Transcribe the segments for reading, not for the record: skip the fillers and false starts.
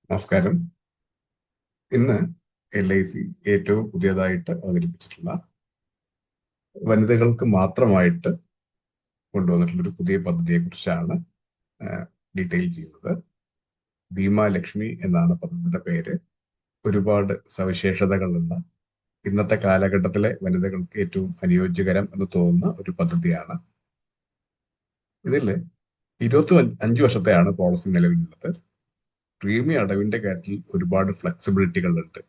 നമസ്കാരം. ഇന്ന് LIC ഏറ്റവും പുതിയതായിട്ട് അവതരിപ്പിച്ചിട്ടുള്ള വനിതകൾക്ക് മാത്രമായിട്ട് കൊണ്ടുവന്നിട്ടുള്ള ഒരു പുതിയ പദ്ധതിയെ കുറിച്ചാണ് ഡീറ്റെയിൽ ചെയ്യുന്നത്. ഭീമ ലക്ഷ്മി എന്നാണ് പദ്ധതിയുടെ പേര്. ഒരുപാട് സവിശേഷതകളുള്ള, ഇന്നത്തെ കാലഘട്ടത്തിലെ വനിതകൾക്ക് ഏറ്റവും അനുയോജ്യകരം എന്ന് തോന്നുന്ന ഒരു പദ്ധതിയാണ്. ഇതിൽ 25 വർഷത്തെയാണ് പോളിസി നിലവിലുള്ളത്. പ്രീമിയം അടവിന്റെ കാര്യത്തിൽ ഒരുപാട് ഫ്ലെക്സിബിലിറ്റികളുണ്ട്.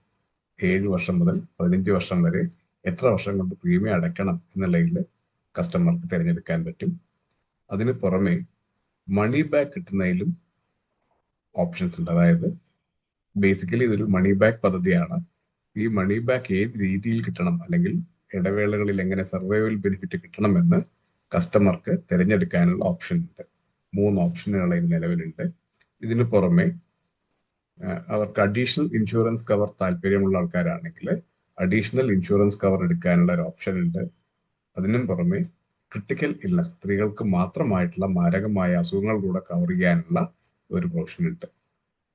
7 വർഷം മുതൽ 15 വർഷം വരെ എത്ര വർഷം കൊണ്ട് പ്രീമിയം അടയ്ക്കണം എന്നുള്ളതിൽ കസ്റ്റമർക്ക് തിരഞ്ഞെടുക്കാൻ പറ്റും. അതിന് പുറമെ മണി ബാക്ക് കിട്ടുന്നതിലും ഓപ്ഷൻസ് ഉണ്ട്. അതായത് ബേസിക്കലി ഇതൊരു മണി ബാക്ക് പദ്ധതിയാണ്. ഈ മണി ബാക്ക് ഏത് രീതിയിൽ കിട്ടണം, അല്ലെങ്കിൽ ഇടവേളകളിൽ എങ്ങനെ സർവൈവൽ ബെനിഫിറ്റ് കിട്ടണമെന്ന് കസ്റ്റമർക്ക് തിരഞ്ഞെടുക്കാനുള്ള ഓപ്ഷൻ ഉണ്ട്. 3 ഓപ്ഷനുകൾ ഇത് നിലവിലുണ്ട്. ഇതിന് പുറമെ അവർക്ക് അഡീഷണൽ ഇൻഷുറൻസ് കവർ താല്പര്യമുള്ള ആൾക്കാരാണെങ്കിൽ അഡീഷണൽ ഇൻഷുറൻസ് കവർ എടുക്കാനുള്ള ഒരു ഓപ്ഷൻ ഉണ്ട്. അതിനും പുറമെ ക്രിട്ടിക്കൽ ഇൽനസ്, സ്ത്രീകൾക്ക് മാത്രമായിട്ടുള്ള മാരകമായ അസുഖങ്ങൾ കൂടെ കവർ ചെയ്യാനുള്ള ഒരു ഓപ്ഷൻ ഉണ്ട്.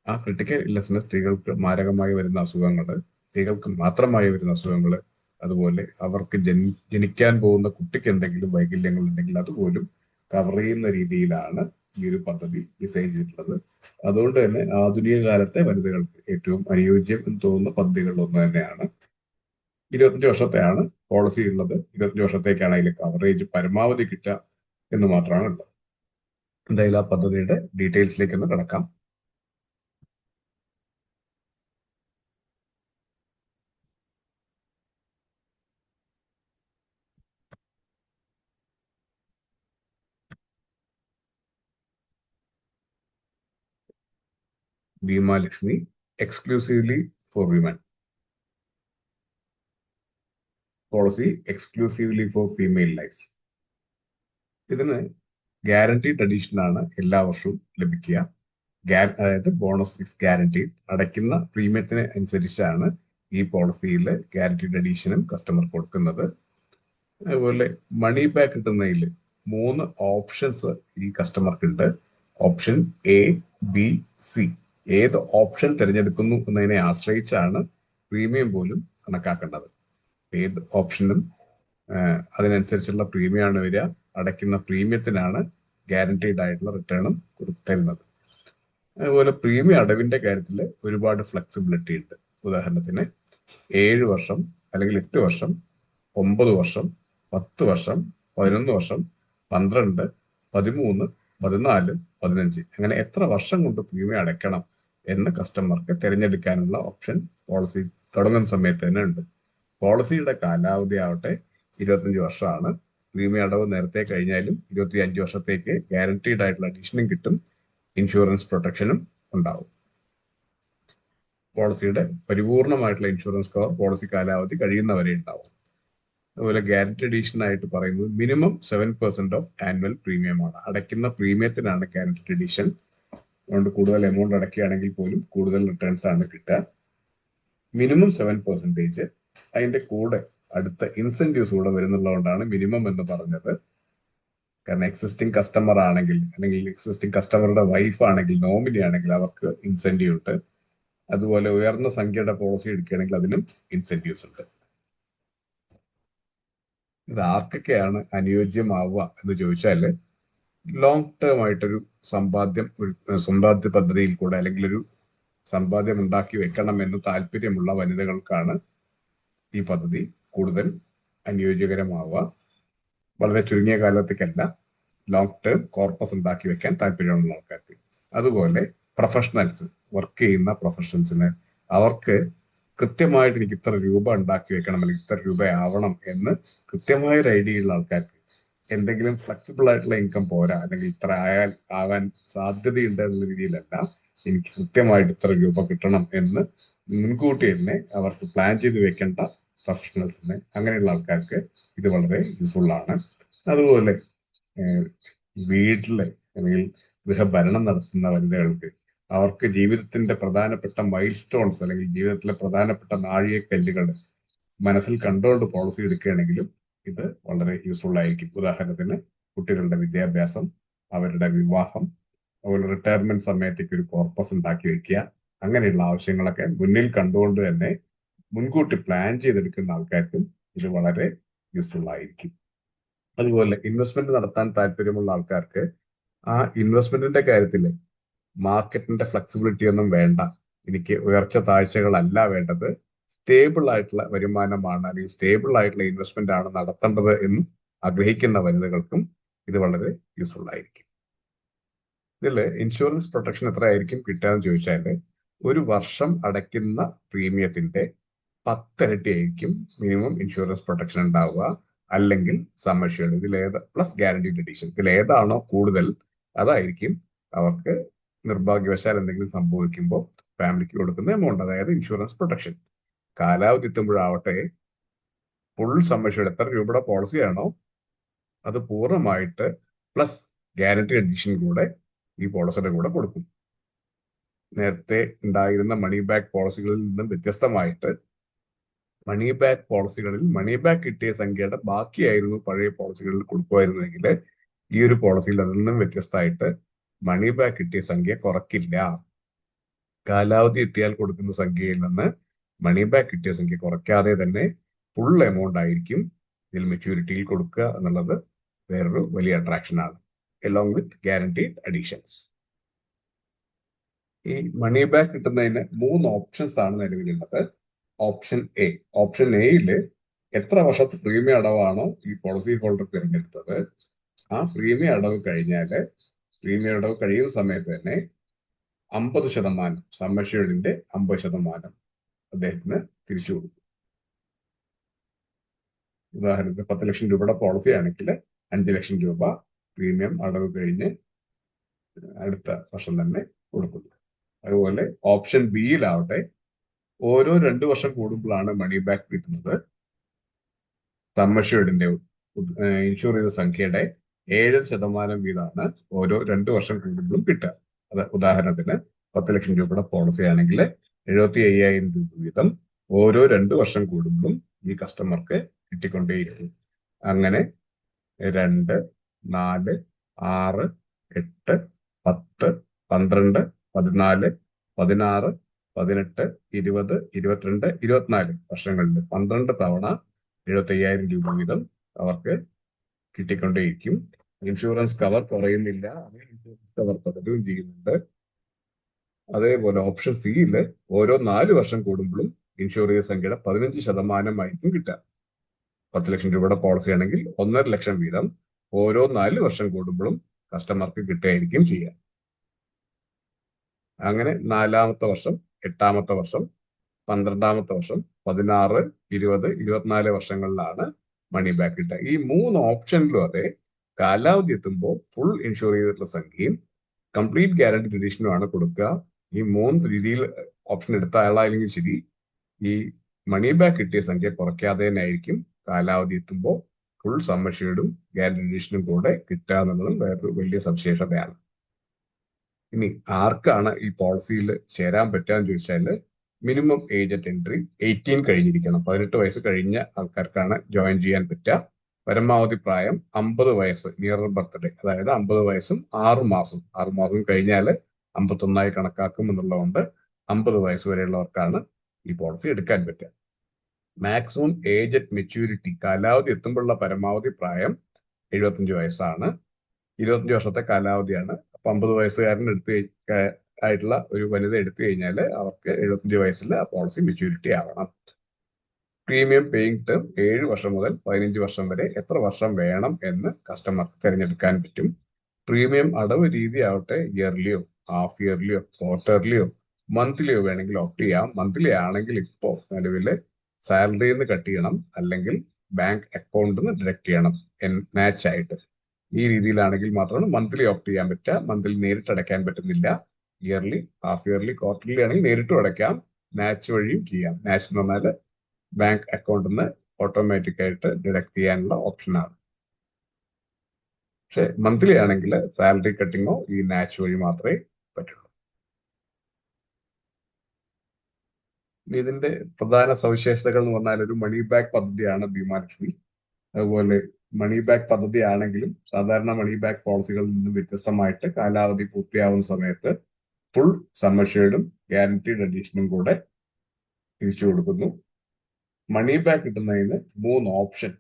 ആ ക്രിട്ടിക്കൽ ഇൽനസിന് സ്ത്രീകൾക്ക് മാരകമായി വരുന്ന അസുഖങ്ങൾ, സ്ത്രീകൾക്ക് മാത്രമായി വരുന്ന അസുഖങ്ങൾ, അതുപോലെ അവർക്ക് ജനിക്കാൻ പോകുന്ന കുട്ടിക്ക് എന്തെങ്കിലും വൈകല്യങ്ങൾ ഉണ്ടെങ്കിൽ അതുപോലും കവർ ചെയ്യുന്ന രീതിയിലാണ് ഈ ഒരു പദ്ധതി ഡിസൈൻ ചെയ്തിട്ടുള്ളത്. അതുകൊണ്ട് തന്നെ ആധുനിക കാലത്തെ വനിതകൾക്ക് ഏറ്റവും അനുയോജ്യം എന്ന് തോന്നുന്ന പദ്ധതികളിൽ ഒന്ന് തന്നെയാണ്. 25 വർഷത്തെയാണ് പോളിസി ഉള്ളത്. 25 വർഷത്തേക്കാണ് അതിൽ കവറേജ് പരമാവധി കിട്ടുക എന്ന് മാത്രമാണ് ഉള്ളത്. എന്തായാലും ആ പദ്ധതിയുടെ ഡീറ്റെയിൽസിലേക്ക് ഒന്ന് കിടക്കാം. Bhima Lakshmi exclusively for women. Policy exclusively for female lives. ഇതിന് ഗ്യാരണ്ടീഡ് അഡീഷൻ ആണ് എല്ലാ വർഷവും ലഭിക്കുക. അതായത് ബോണസ് ഇസ് ഗ്യാരണ്ടീഡ്. അടയ്ക്കുന്ന പ്രീമിയത്തിന് അനുസരിച്ചാണ് ഈ പോളിസിയിൽ ഗ്യാരണ്ടീഡ് അഡീഷനും കസ്റ്റമർ കൊടുക്കുന്നത്. അതുപോലെ മണി ബാക്ക് കിട്ടുന്നതിൽ 3 ഓപ്ഷൻസ് ഈ കസ്റ്റമർക്ക് ഉണ്ട്. Option A, B, C. ഏത് ഓപ്ഷൻ തിരഞ്ഞെടുക്കുന്നു എന്നതിനെ ആശ്രയിച്ചാണ് പ്രീമിയം പോലും കണക്കാക്കേണ്ടത്. ഏത് ഓപ്ഷനും അതിനനുസരിച്ചുള്ള പ്രീമിയമാണ് വരിക. അടയ്ക്കുന്ന പ്രീമിയത്തിനാണ് ഗ്യാരണ്ടീഡ് ആയിട്ടുള്ള റിട്ടേണും തരുന്നത്. അതുപോലെ പ്രീമിയം അടവിന്റെ കാര്യത്തിൽ ഒരുപാട് ഫ്ലെക്സിബിലിറ്റി ഉണ്ട്. ഉദാഹരണത്തിന് 7 വർഷം അല്ലെങ്കിൽ 8 വർഷം, 9 വർഷം, 10 വർഷം, 11 വർഷം, 12, 13, 14, 15 അങ്ങനെ എത്ര വർഷം കൊണ്ട് പ്രീമിയം അടയ്ക്കണം എന്ന് കസ്റ്റമർക്ക് തിരഞ്ഞെടുക്കാനുള്ള ഓപ്ഷൻ പോളിസി തുടങ്ങുന്ന സമയത്ത് തന്നെ ഉണ്ട്. പോളിസിയുടെ കാലാവധി ആവട്ടെ 25 വർഷമാണ്. പ്രീമിയം അടവ് നേരത്തെ കഴിഞ്ഞാലും 25 വർഷത്തേക്ക് ഗ്യാരണ്ടീഡ് ആയിട്ടുള്ള അഡീഷനും കിട്ടും, ഇൻഷുറൻസ് പ്രൊട്ടക്ഷനും ഉണ്ടാവും. പോളിസിയുടെ പരിപൂർണമായിട്ടുള്ള ഇൻഷുറൻസ് കവർ പോളിസി കാലാവധി കഴിയുന്നവരെ ഉണ്ടാവും. അതുപോലെ ഗ്യാരണ്ടി അഡീഷൻ ആയിട്ട് പറയുന്നത് മിനിമം 7% ഓഫ് ആനുവൽ പ്രീമിയമാണ്. അടയ്ക്കുന്ന പ്രീമിയത്തിനാണ് ഗ്യാരണ്ടി അഡീഷൻ. അതുകൊണ്ട് കൂടുതൽ എമൗണ്ട് അടയ്ക്കുകയാണെങ്കിൽ പോലും കൂടുതൽ റിട്ടേൺസ് ആണ് കിട്ടുക. മിനിമം 7%. അതിന്റെ കൂടെ അടുത്ത ഇൻസെന്റീവ്സ് കൂടെ വരുന്നുള്ളതുകൊണ്ടാണ് മിനിമം എന്ന് പറഞ്ഞത്. കാരണം എക്സിസ്റ്റിംഗ് കസ്റ്റമർ ആണെങ്കിൽ, അല്ലെങ്കിൽ എക്സിസ്റ്റിംഗ് കസ്റ്റമറുടെ വൈഫ് ആണെങ്കിൽ, നോമിനി ആണെങ്കിൽ അവർക്ക് ഇൻസെന്റീവ് ഉണ്ട്. അതുപോലെ ഉയർന്ന സംഖ്യയുടെ പോളിസി എടുക്കുകയാണെങ്കിൽ അതിനും ഇൻസെന്റീവ്സ് ഉണ്ട്. ഇത് ആർക്കൊക്കെയാണ് അനുയോജ്യമാവുക എന്ന് ചോദിച്ചാൽ, ലോങ് ടേം ആയിട്ടൊരു സമ്പാദ്യ പദ്ധതിയിൽ കൂടെ അല്ലെങ്കിൽ ഒരു സമ്പാദ്യം ഉണ്ടാക്കി വെക്കണം എന്ന് താല്പര്യമുള്ള വനിതകൾക്കാണ് ഈ പദ്ധതി കൂടുതൽ അനുയോജ്യകരമാവുക. വളരെ ചുരുങ്ങിയ കാലത്തേക്കല്ല, ലോങ് ടേം കോർപ്പസ് ഉണ്ടാക്കി വെക്കാൻ താല്പര്യമുള്ള ആൾക്കാർക്ക്. അതുപോലെ പ്രൊഫഷണൽസ്, വർക്ക് ചെയ്യുന്ന പ്രൊഫഷണൽസിന്, അവർക്ക് കൃത്യമായിട്ട് എനിക്ക് ഇത്ര രൂപ ഉണ്ടാക്കി വെക്കണം അല്ലെങ്കിൽ ഇത്ര രൂപ ആവണം എന്ന് കൃത്യമായൊരു ഐഡിയ ഉള്ള ആൾക്കാർക്ക്, എന്തെങ്കിലും ഫ്ലെക്സിബിൾ ആയിട്ടുള്ള ഇൻകം പോരാ അല്ലെങ്കിൽ ഇത്ര ആവാൻ സാധ്യതയുണ്ട് എന്നുള്ള രീതിയിലല്ല, എനിക്ക് കൃത്യമായിട്ട് ഇത്ര രൂപ കിട്ടണം എന്ന് മുൻകൂട്ടി തന്നെ അവർക്ക് പ്ലാൻ ചെയ്ത് വെക്കേണ്ട പ്രൊഫഷണൽസിന്, അങ്ങനെയുള്ള ആൾക്കാർക്ക് ഇത് വളരെ യൂസ്ഫുൾ ആണ്. അതുപോലെ വീട്ടിലെ അല്ലെങ്കിൽ ഗൃഹഭരണം നടത്തുന്ന വനിതകൾക്ക് അവർക്ക് ജീവിതത്തിന്റെ പ്രധാനപ്പെട്ട മൈൽ സ്റ്റോൺസ് അല്ലെങ്കിൽ ജീവിതത്തിലെ പ്രധാനപ്പെട്ട നാഴികക്കല്ലുകൾ മനസ്സിൽ കണ്ടുകൊണ്ട് പോളിസി എടുക്കുകയാണെങ്കിലും ഇത് വളരെ യൂസ്ഫുൾ ആയിരിക്കും. ഉദാഹരണത്തിന് കുട്ടികളുടെ വിദ്യാഭ്യാസം, അവരുടെ വിവാഹം, അതുപോലെ റിട്ടയർമെന്റ് സമയത്തേക്ക് ഒരു കോർപ്പസ് ഉണ്ടാക്കി വെക്കുക, അങ്ങനെയുള്ള ആവശ്യങ്ങളൊക്കെ മുന്നിൽ കണ്ടുകൊണ്ട് തന്നെ മുൻകൂട്ടി പ്ലാൻ ചെയ്തെടുക്കുന്ന ആൾക്കാർക്കും ഇത് വളരെ യൂസ്ഫുൾ ആയിരിക്കും. അതുപോലെ ഇൻവെസ്റ്റ്മെന്റ് നടത്താൻ താല്പര്യമുള്ള ആൾക്കാർക്ക് ആ ഇൻവെസ്റ്റ്മെന്റിന്റെ കാര്യത്തിൽ മാർക്കറ്റിന്റെ ഫ്ലെക്സിബിലിറ്റി ഒന്നും വേണ്ട, എനിക്ക് ഉയർച്ച താഴ്ചകളല്ല വേണ്ടത്, സ്റ്റേബിൾ ആയിട്ടുള്ള വരുമാനമാണ് അല്ലെങ്കിൽ സ്റ്റേബിൾ ആയിട്ടുള്ള ഇൻവെസ്റ്റ്മെന്റ് ആണ് നടത്തേണ്ടത് എന്ന് ആഗ്രഹിക്കുന്ന വനിതകൾക്കും ഇത് വളരെ യൂസ്ഫുൾ ആയിരിക്കും. ഇതിൽ ഇൻഷുറൻസ് പ്രൊട്ടക്ഷൻ എത്ര ആയിരിക്കും കിട്ടുകയെന്ന് ചോദിച്ചാൽ ഒരു വർഷം അടയ്ക്കുന്ന പ്രീമിയത്തിന്റെ 10 ഇരട്ടി ആയിരിക്കും മിനിമം ഇൻഷുറൻസ് പ്രൊട്ടക്ഷൻ ഉണ്ടാവുക, അല്ലെങ്കിൽ സം അഷ്യൂർഡ് ഇതിലേത് പ്ലസ് ഗ്യാരണ്ടീഡ് എഡിഷൻ ഇതിലേതാണോ കൂടുതൽ അതായിരിക്കും അവർക്ക് നിർഭാഗ്യവശാൽ എന്തെങ്കിലും സംഭവിക്കുമ്പോൾ ഫാമിലിക്ക് കൊടുക്കുന്ന എമൗണ്ട്, അതായത് ഇൻഷുറൻസ് പ്രൊട്ടക്ഷൻ. കാലാവധി എത്തുമ്പോഴാവട്ടെ ഫുൾ സം അഷ്യൂർഡ് എത്ര രൂപയുടെ പോളിസിയാണോ അത് പൂർണ്ണമായിട്ട് പ്ലസ് ഗ്യാരണ്ടി എഡിഷൻ കൂടെ ഈ പോളിസിയുടെ കൂടെ കൊടുക്കും. നേരത്തെ ഉണ്ടായിരുന്ന മണി ബാക്ക് പോളിസികളിൽ നിന്നും വ്യത്യസ്തമായിട്ട് മണി ബാക്ക് പോളിസികളിൽ മണി ബാക്ക് കിട്ടിയ സംഖ്യയുടെ ബാക്കിയായിരുന്നു പഴയ പോളിസികളിൽ കൊടുക്കുമായിരുന്നെങ്കിൽ ഈ ഒരു പോളിസിയിൽ അതിൽ നിന്നും വ്യത്യസ്തമായിട്ട് മണി ബാക്ക് കിട്ടിയ സംഖ്യ കുറയ്ക്കില്ല. കാലാവധി എത്തിയാൽ കൊടുക്കുന്ന സംഖ്യയിൽ നിന്ന് മണി ബാക്ക് കിട്ടിയ സംഖ്യ കുറയ്ക്കാതെ തന്നെ ഫുൾ എമൗണ്ട് ആയിരിക്കും ഇതിൽ മെച്യൂരിറ്റിയിൽ കൊടുക്കുക എന്നുള്ളത് വേറൊരു വലിയ അട്രാക്ഷൻ ആണ്, എലോങ് വിത്ത് ഗ്യാരണ്ടീഡ് അഡീഷൻസ്. ഈ മണി ബാക്ക് കിട്ടുന്നതിന് 3 ഓപ്ഷൻസ് ആണ് നിലവിലുള്ളത്. ഓപ്ഷൻ എയില് എത്ര വർഷത്തെ പ്രീമിയം അടവാണോ ഈ പോളിസി ഹോൾഡർ തിരഞ്ഞെടുത്തത് ആ പ്രീമിയം അടവ് കഴിയുന്ന സമയത്ത് തന്നെ 50% സം അഷ്യൂർഡിന്റെ 50% അദ്ദേഹത്തിന് തിരിച്ചു കൊടുക്കും. ഉദാഹരണത്തിന് 10 ലക്ഷം രൂപയുടെ പോളിസി ആണെങ്കിൽ 5 ലക്ഷം രൂപ പ്രീമിയം അടവ് കഴിഞ്ഞ് അടുത്ത വർഷം തന്നെ കൊടുക്കുന്നു. അതുപോലെ ഓപ്ഷൻ ബിയിലാവട്ടെ ഓരോ 2 വർഷം കൂടുമ്പോഴാണ് മണി ബാക്ക് കിട്ടുന്നത്. സം അഷ്യൂർഡിന്റെ ഇൻഷുർ ചെയ്ത സംഖ്യയുടെ 7% വീതമാണ് ഓരോ 2 വർഷം കൂടുമ്പോഴും കിട്ടുക. അത് ഉദാഹരണത്തിന് 10 ലക്ഷം രൂപയുടെ പോളിസി ആണെങ്കിൽ 75,000 രൂപ വീതം ഓരോ 2 വർഷം കൂടുമ്പോഴും ഈ കസ്റ്റമർക്ക് കിട്ടിക്കൊണ്ടേയിരിക്കും. അങ്ങനെ 2, 4, 6, 8, 10, 12, 14, 16, 18, 20, 22, 24 വർഷങ്ങളിൽ 12 തവണ 75,000 രൂപ വീതം അവർക്ക് കിട്ടിക്കൊണ്ടേയിരിക്കും. ഇൻഷുറൻസ് കവർ കുറയുന്നില്ല, ഇൻഷുറൻസ് കവർ തുടരുകയും ചെയ്യുന്നുണ്ട്. അതേപോലെ ഓപ്ഷൻ സിയിൽ ഓരോ 4 വർഷം കൂടുമ്പോഴും ഇൻഷുർ ചെയ്ത സംഖ്യയുടെ 15% കിട്ടുക. 10 ലക്ഷം രൂപയുടെ പോളിസി ആണെങ്കിൽ 1.5 ലക്ഷം വീതം ഓരോ 4 വർഷം കൂടുമ്പോഴും കസ്റ്റമർക്ക് കിട്ടുകയായിരിക്കും ചെയ്യുക. അങ്ങനെ 4ാമത്തെ വർഷം, 8ാമത്തെ വർഷം, 12ാമത്തെ വർഷം, 16, 20, 24 വർഷങ്ങളിലാണ് മണി ബാക്ക് കിട്ടുക. ഈ 3 ഓപ്ഷനിലും അതെ കാലാവധി എത്തുമ്പോൾ ഫുൾ ഇൻഷുർ ചെയ്തിട്ടുള്ള സംഖ്യയും കംപ്ലീറ്റ് ഗ്യാരണ്ടി എഡിഷനുമാണ് കൊടുക്കുക. ഈ 3 രീതിയിൽ ഓപ്ഷൻ എടുത്ത ആളായെങ്കിൽ ശരി ഈ മണി ബാക്ക് കിട്ടിയ സംഖ്യ കുറയ്ക്കാതെ തന്നെ ആയിരിക്കും കാലാവധി എത്തുമ്പോൾ ഫുൾ സം അഷ്യൂർഡും ഗ്യാരണ്ടി എഡിഷനും കൂടെ കിട്ടുക എന്നുള്ളതും വേറൊരു വലിയ സവിശേഷതയാണ്. ഇനി ആർക്കാണ് ഈ പോളിസിയിൽ ചേരാൻ പറ്റുക എന്ന് ചോദിച്ചാൽ മിനിമം ഏജ് അറ്റ് എൻട്രി 18 കഴിഞ്ഞിരിക്കണം. 18 വയസ്സ് കഴിഞ്ഞ ആൾക്കാർക്കാണ് ജോയിൻ ചെയ്യാൻ പറ്റുക. പരമാവധി പ്രായം 50 വയസ്സ് നിയർ ബർത്ത്ഡേ, അതായത് 50 വയസ്സും 6 മാസം 6 മാസം കഴിഞ്ഞാൽ 51 കണക്കാക്കും എന്നുള്ളതുകൊണ്ട് 50 വയസ്സ് വരെയുള്ളവർക്കാണ് ഈ പോളിസി എടുക്കാൻ പറ്റുക. മാക്സിമം ഏജ് അറ്റ് മെച്യൂരിറ്റി കാലാവധി എത്തുമ്പോഴുള്ള പരമാവധി പ്രായം 75 വയസ്സാണ്. 25 വർഷത്തെ കാലാവധിയാണ്. അപ്പൊ 50 വയസ്സുകാരൻ ആയിട്ടുള്ള ഒരു വനിത എടുത്തു കഴിഞ്ഞാൽ അവർക്ക് 75 വയസ്സിൽ ആ പോളിസി മെച്യൂരിറ്റി ആവണം. പ്രീമിയം പേയിങ് ടേം 7 വർഷം മുതൽ 15 വർഷം വരെ എത്ര വർഷം വേണം എന്ന് കസ്റ്റമർക്ക് തിരഞ്ഞെടുക്കാൻ പറ്റും. പ്രീമിയം അടവ് രീതി ആവട്ടെ ഇയർലിയോ, ഹാഫ് ഇയർലിയോ, ക്വാർട്ടർലിയോ, മന്ത്ലിയോ വേണമെങ്കിൽ ഓപ്റ്റ് ചെയ്യാം. മന്ത്ലി ആണെങ്കിൽ ഇപ്പോൾ നിലവിൽ സാലറിയിൽ നിന്ന് കട്ട് ചെയ്യണം, അല്ലെങ്കിൽ ബാങ്ക് അക്കൗണ്ടിൽ നിന്ന് ഡിഡക്ട് ചെയ്യണം മാച്ച് ആയിട്ട്. ഈ രീതിയിലാണെങ്കിൽ മാത്രമാണ് മന്ത്ലി ഓപ്റ്റ് ചെയ്യാൻ പറ്റുക. മന്ത്ലി നേരിട്ട് അടയ്ക്കാൻ പറ്റുന്നില്ല. ഇയർലി, ഹാഫ് ഇയർലി, ക്വാർട്ടർലി ആണെങ്കിൽ നേരിട്ടും അടയ്ക്കാം, മാച്ച് വഴിയും ചെയ്യാം. മാച്ച് എന്ന് പറഞ്ഞാൽ ബാങ്ക് അക്കൗണ്ടിൽ നിന്ന് ഓട്ടോമാറ്റിക് ആയിട്ട് ഡിഡക്ട് ചെയ്യാനുള്ള ഓപ്ഷനാണ്. പക്ഷെ മന്ത്ലി ആണെങ്കിൽ സാലറി കട്ടിങ്ങോ ഈ മാച്ച് വഴി മാത്രമേ പറ്റുള്ളൂ. ഇതിന്റെ പ്രധാന സവിശേഷതകൾ എന്ന് പറഞ്ഞാൽ ഒരു മണി ബാക്ക് പദ്ധതിയാണ് ബീമാലക്ഷ്മി. അതുപോലെ മണി ബാക്ക് പദ്ധതി ആണെങ്കിലും സാധാരണ മണി ബാക്ക് പോളിസികളിൽ നിന്നും വ്യത്യസ്തമായിട്ട് കാലാവധി പൂർത്തിയാവുന്ന സമയത്ത് ഫുൾ സം അഷ്വേർഡും ഗ്യാരണ്ടീഡ് അഡീഷനും കൂടെ തിരിച്ചു കൊടുക്കുന്നു. മണി ബാക്ക് കിട്ടുന്നതിന് 3 ഓപ്ഷൻ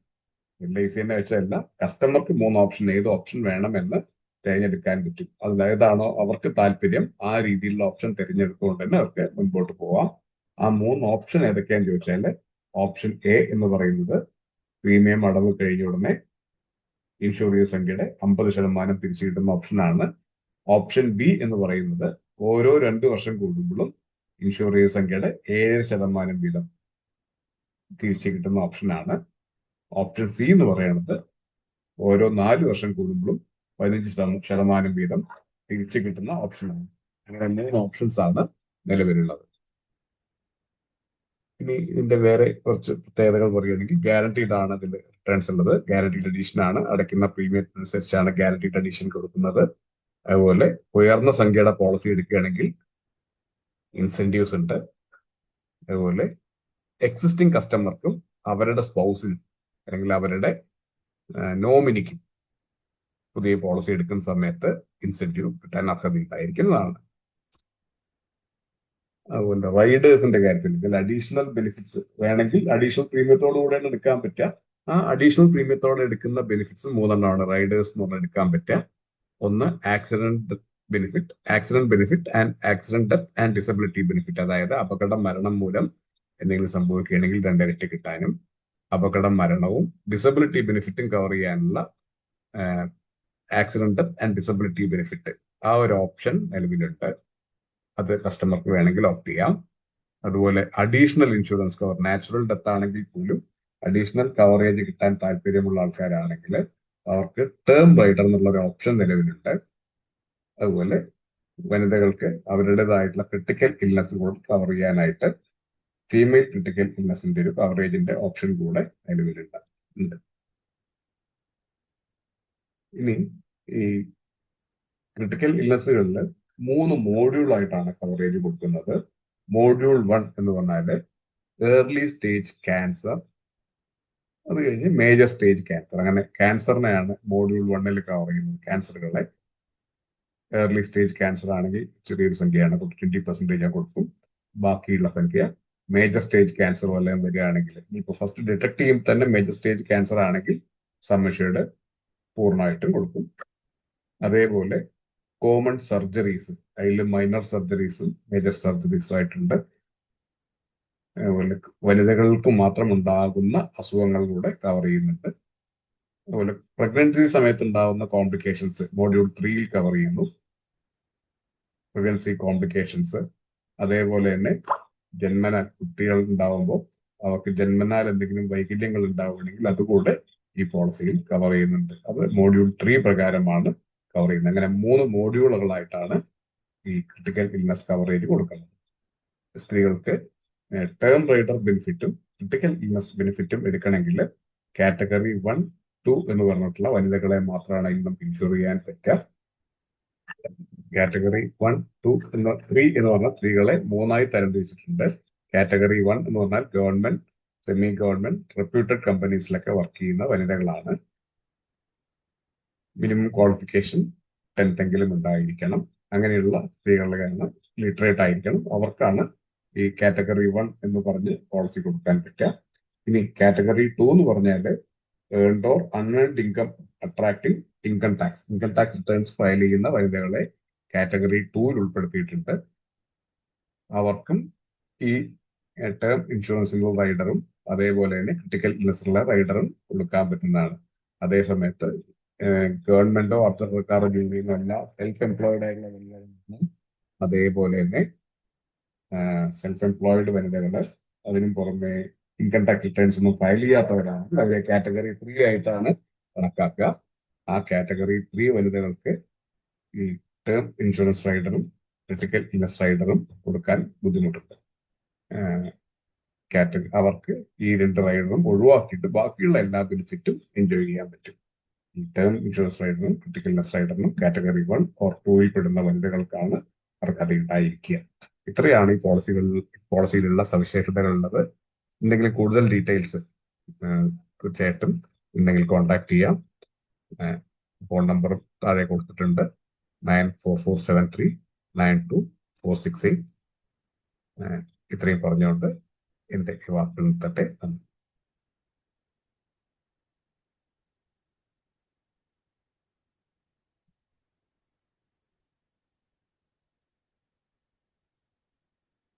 LIC തന്നെ വെച്ചതല്ല, കസ്റ്റമർക്ക് 3 ഓപ്ഷൻ, ഏത് ഓപ്ഷൻ വേണമെന്ന് തിരഞ്ഞെടുക്കാൻ പറ്റും. അതിൽ ഏതാണോ അവർക്ക് താല്പര്യം ആ രീതിയിലുള്ള ഓപ്ഷൻ തിരഞ്ഞെടുത്തുകൊണ്ട് തന്നെ അവർക്ക് മുൻപോട്ട് പോവാം. ആ 3 ഓപ്ഷൻ ഏതൊക്കെയാന്ന് ചോദിച്ചാൽ, ഓപ്ഷൻ എ എന്ന് പറയുന്നത് പ്രീമിയം അടവ് കഴിഞ്ഞ ഉടനെ ഇൻഷുർ ചെയ്ത സംഖ്യയുടെ 50% തിരിച്ചു കിട്ടുന്ന ഓപ്ഷനാണ്. ഓപ്ഷൻ ബി എന്ന് പറയുന്നത് ഓരോ 2 വർഷം കൂടുമ്പോഴും ഇൻഷുർ ചെയ്ത സംഖ്യയുടെ 7% വീതം തിരിച്ചു കിട്ടുന്ന ഓപ്ഷനാണ്. ഓപ്ഷൻ സി എന്ന് പറയുന്നത് ഓരോ 4 വർഷം കൂടുമ്പോഴും 15% വീതം തിരിച്ചു കിട്ടുന്ന ഓപ്ഷനാണ്. അങ്ങനെ 3 ഓപ്ഷൻസ് ആണ് നിലവിലുള്ളത്. ഇനി ഇതിന്റെ വേറെ കുറച്ച് പ്രത്യേകതകൾ പറയുകയാണെങ്കിൽ, ഗ്യാരണ്ടീഡ് ആണ് ഇതിൽ റിട്ടേൺസ് ഉള്ളത്. ഗ്യാരണ്ടീഡ് അഡീഷൻ ആണ്. അടയ്ക്കുന്ന പ്രീമിയം അനുസരിച്ചാണ് ഗ്യാരണ്ടീഡ് അഡീഷൻ കൊടുക്കുന്നത്. അതുപോലെ ഉയർന്ന സംഖ്യയുടെ പോളിസി എടുക്കുകയാണെങ്കിൽ ഇൻസെന്റീവ്സ് ഉണ്ട്. അതുപോലെ എക്സിസ്റ്റിംഗ് കസ്റ്റമർക്കും അവരുടെ സ്പൗസിനും അല്ലെങ്കിൽ അവരുടെ നോമിനിക്കും പുതിയ പോളിസി എടുക്കുന്ന സമയത്ത് ഇൻസെന്റീവ് കിട്ടാൻ അർഹതയുണ്ടായിരിക്കുന്നതാണ്. അതുപോലെ റൈഡേഴ്സിന്റെ കാര്യത്തിൽ ഇതിൽ അഡീഷണൽ ബെനിഫിറ്റ്സ് വേണമെങ്കിൽ അഡീഷണൽ പ്രീമിയത്തോടു കൂടെയാണ് എടുക്കാൻ പറ്റുക. ആ അഡീഷണൽ പ്രീമിയത്തോടെ എടുക്കുന്ന ബെനിഫിറ്റ്സ് 3 റൈഡേഴ്സ് എന്ന് പറഞ്ഞാൽ എടുക്കാൻ പറ്റുക. ഒന്ന് accident benefit and accident death and disability benefit. അതായത് അപകടം മരണം മൂലം എന്തെങ്കിലും സംഭവിക്കുകയാണെങ്കിൽ 2 ഇരട്ടി കിട്ടാനും, അപകടം മരണവും ഡിസബിലിറ്റി ബെനിഫിറ്റും കവർ ചെയ്യാനുള്ള accident death and disability benefit, ആ ഒരു ഓപ്ഷൻ നിലവിലുണ്ട്. അത് കസ്റ്റമർക്ക് വേണമെങ്കിൽ ഓപ്റ്റ് ചെയ്യാം. അതുപോലെ additional insurance cover, natural death ആണെങ്കിൽ പോലും അഡീഷണൽ കവറേജ് കിട്ടാൻ താല്പര്യമുള്ള ആൾക്കാരാണെങ്കിൽ അവർക്ക് ടേം റൈഡർ എന്നുള്ള ഒരു ഓപ്ഷൻ നിലവിലുണ്ട്. അതുപോലെ വനിതകൾക്ക് അവരുടേതായിട്ടുള്ള ക്രിട്ടിക്കൽ ഇൽനെസ് കൂടെ കവർ ചെയ്യാനായിട്ട് ഫീമെയിൽ ക്രിട്ടിക്കൽ ഇൽനെസിന്റെ ഒരു കവറേജിന്റെ ഓപ്ഷൻ കൂടെ നിലവിലുണ്ട്. ഇനി ഈ ക്രിട്ടിക്കൽ ഇൽനെസ്സുകളിൽ 3 മോഡ്യൂളായിട്ടാണ് കവറേജ് കൊടുക്കുന്നത്. മോഡ്യൂൾ 1 എന്ന് പറഞ്ഞാല് ഏർലി സ്റ്റേജ് ക്യാൻസർ, അത് കഴിഞ്ഞ് മേജർ സ്റ്റേജ് ക്യാൻസർ. അങ്ങനെ ക്യാൻസറിനെയാണ് മോഡ്യൂൾ 1 കവർ ചെയ്യുന്നത്. ക്യാൻസറുകളെ ഏർലി സ്റ്റേജ് ക്യാൻസർ ആണെങ്കിൽ ചെറിയൊരു സംഖ്യയാണ്, 20% കൊടുക്കും. ബാക്കിയുള്ള സംഖ്യ മേജർ സ്റ്റേജ് ക്യാൻസർ വല്ലതും വരികയാണെങ്കിൽ, ഇപ്പൊ ഫസ്റ്റ് ഡിറ്റക്ട് ചെയ്യുമ്പോൾ തന്നെ മേജർ സ്റ്റേജ് ക്യാൻസർ ആണെങ്കിൽ സം അഷ്വേർഡ് പൂർണ്ണമായിട്ടും കൊടുക്കും. അതേപോലെ കോമൺ സർജറീസ്, അതിൽ മൈനർ സർജറീസും മേജർ സർജറീസും ആയിട്ടുണ്ട്. അതുപോലെ വനിതകൾക്ക് മാത്രം ഉണ്ടാകുന്ന അസുഖങ്ങൾ കൂടെ കവർ ചെയ്യുന്നുണ്ട്. അതുപോലെ പ്രഗ്നൻസി സമയത്ത് ഉണ്ടാകുന്ന കോംപ്ലിക്കേഷൻസ് മോഡ്യൂൾ 3 കവർ ചെയ്യുന്നു. പ്രഗ്നൻസി കോംപ്ലിക്കേഷൻസ്, അതേപോലെ തന്നെ ജന്മന കുട്ടികൾ ഉണ്ടാവുമ്പോൾ അവർക്ക് ജന്മനാൽ എന്തെങ്കിലും വൈകല്യങ്ങൾ ഉണ്ടാവുകയാണെങ്കിൽ അതുകൂടെ ഈ പോളിസിയിൽ കവർ ചെയ്യുന്നുണ്ട്. അത് മോഡ്യൂൾ 3 പ്രകാരമാണ് കവർ ചെയ്യുന്നത്. അങ്ങനെ 3 മോഡ്യൂളുകളായിട്ടാണ് ഈ ക്രിട്ടിക്കൽ ഇൽനെസ് കവറേജ് കൊടുക്കുന്നത്. സ്ത്രീകൾക്ക് ടേം റൈഡർ ബെനിഫിറ്റും ക്രിട്ടിക്കൽ ഇൽനെസ് ബെനിഫിറ്റും എടുക്കണമെങ്കിൽ കാറ്റഗറി 1, 2 എന്ന് പറഞ്ഞിട്ടുള്ള വനിതകളെ മാത്രമാണ് ഇന്നും ഇൻഷുർ ചെയ്യാൻ പറ്റുക. കാറ്റഗറി 1, 2, 3 എന്ന് പറഞ്ഞാൽ സ്ത്രീകളെ 3ആയി തരംതിരിച്ചിട്ടുണ്ട്. കാറ്റഗറി 1 എന്ന് പറഞ്ഞാൽ ഗവൺമെന്റ്, സെമി ഗവൺമെന്റ്, റെപ്യൂട്ടഡ് കമ്പനീസിലൊക്കെ വർക്ക് ചെയ്യുന്ന വനിതകളാണ്. മിനിമം ക്വാളിഫിക്കേഷൻ 10th എങ്കിലും ഉണ്ടായിരിക്കണം. അങ്ങനെയുള്ള സ്ത്രീകളുടെ ലിറ്ററേറ്റ് ആയിരിക്കണം. അവർക്കാണ് ഈ കാറ്റഗറി 1 എന്ന് പറഞ്ഞ് പോളിസി കൊടുക്കാൻ പറ്റുക. ഇനി കാറ്റഗറി 2 എന്ന് പറഞ്ഞാല് earned or unearned income attracting income tax returns file ചെയ്യുന്ന വനിതകളെ കാറ്റഗറി 2 ഉൾപ്പെടുത്തിയിട്ടുണ്ട്. അവർക്കും ഈ ടേം ഇൻഷുറൻസിനുള്ള റൈഡറും അതേപോലെ തന്നെ ക്രിട്ടിക്കൽ ഇൽനെസ്സിലുള്ള റൈഡറും കൊടുക്കാൻ പറ്റുന്നതാണ്. അതേസമയത്ത് ഗവൺമെന്റോ അർദ്ധ സർക്കാർ ജോലിയോ അല്ല, സെൽഫ് എംപ്ലോയിഡ് ആയിട്ടുള്ള അതേപോലെ തന്നെ സെൽഫ് എംപ്ലോയിഡ് വനിതകള്, അതിനും പുറമെ ഇൻകം ടാക്സ് റിട്ടേൺസ് ഒന്നും ഫയൽ ചെയ്യാത്തവരാണ്. അവരെ കാറ്റഗറി 3 ആയിട്ടാണ് കണക്കാക്കുക. ആ കാറ്റഗറി 3 വനിതകൾക്ക് ഈ ടേം ഇൻഷുറൻസ് റൈഡറും ക്രിട്ടിക്കൽ ഇൽനെസ് റൈഡറും കൊടുക്കാൻ ബുദ്ധിമുട്ടുണ്ട്. അവർക്ക് ഈ 2 റൈഡറും ഒഴിവാക്കിയിട്ട് ബാക്കിയുള്ള എല്ലാ ബെനിഫിറ്റും എൻജോയ് ചെയ്യാൻ പറ്റും. ഈ ടേം ഇൻഷുറൻസ് റൈഡറിനും ക്രിട്ടിക്കൽ ഇൽനെസ് റൈഡറിനും കാറ്റഗറി 1 or 2 പെടുന്ന വനിതകൾക്കാണ് അർഹത ഉണ്ടായിരിക്കുക. ഇത്രയാണ് ഈ പോളിസിയിലുള്ള സവിശേഷതകളുള്ളത്. എന്തെങ്കിലും കൂടുതൽ ഡീറ്റെയിൽസ് തീർച്ചയായിട്ടും ഉണ്ടെങ്കിൽ കോൺടാക്ട് ചെയ്യാം. ഫോൺ നമ്പർ താഴെ കൊടുത്തിട്ടുണ്ട്, 9447392 ഫോർ സിക്സിങ്. ഇത്രയും പറഞ്ഞുകൊണ്ട് എൻ്റെ വാക്കുകൾ നിർത്തട്ടെ. നന്ദി.